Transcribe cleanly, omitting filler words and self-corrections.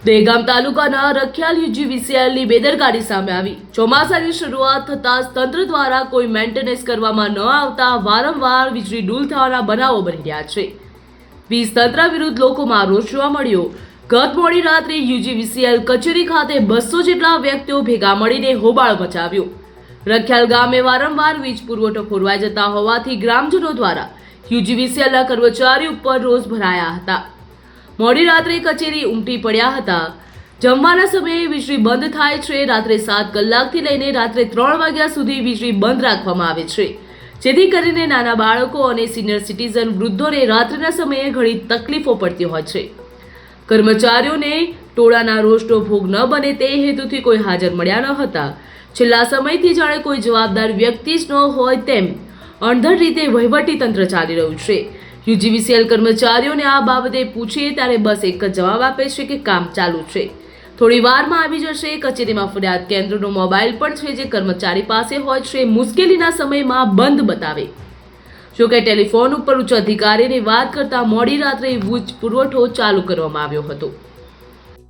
દહેગામ તાલુકાના રખિયાલ યુજીવીસીએલની બેદરકારી સામે આવી। ચોમાસાની શરૂઆત થતાં તંત્ર દ્વારા કોઈ મેન્ટેનન્સ કરવામાં ન આવતા વારંવાર વીજળી ડૂલ થવાના બનાવો બની રહ્યા છે। વીજ તંત્ર વિરુદ્ધ લોકોમાં રોષ જોવા મળ્યો। ગત મોડી રાત્રે યુજીવીસીએલ કચેરી ખાતે 200 જેટલા વ્યક્તિઓ ભેગા મળીને હોબાળો મચાવ્યો। રખિયાલ ગામે વારંવાર વીજ પુરવઠો ખોરવાઈ જતા હોવાથી ગ્રામજનો દ્વારા યુજીવીસીએલના કર્મચારીઓ ઉપર રોષ ભરાયા હતા। મોડી રાત્રે કચેરી ઉમટી પડ્યા હતા। જમવાના સમયે વીજળી બંધ થાય છે। રાત્રે 7 કલાકથી લઈને રાત્રે 3 વાગ્યા સુધી વીજળી બંધ રાખવામાં આવે છે, જેથી કરીને નાના બાળકો અને સિનિયર સિટીઝન વૃદ્ધોને રાત્રિના સમયે ઘણી તકલીફો પડતી હોય છે। કર્મચારીઓને ટોળાના રોષનો ભોગ ન બને તે હેતુથી કોઈ હાજર મળ્યા ન હતા। છેલ્લા સમયથી જાણે કોઈ જવાબદાર વ્યક્તિ જ ન હોય તેમ અણધડ રીતે વહીવટી તંત્ર ચાલી રહ્યું છે। યુજીવીસીએલ કર્મચારીઓને આ બાબતે પૂછીએ ત્યારે બસ એક જ જવાબ આપે છે કે કામ ચાલુ છે, થોડી વારમાં આવી જશે। કચેરીમાં ફરિયાદ કેન્દ્રનો મોબાઈલ પણ છે જે કર્મચારી પાસે હોય છે, મુશ્કેલીના સમયમાં બંધ બતાવે। જોકે ટેલિફોન ઉપર ઉચ્ચ અધિકારીને વાત કરતા મોડી રાત્રે વીજ પુરવઠો ચાલુ કરવામાં આવ્યો હતો।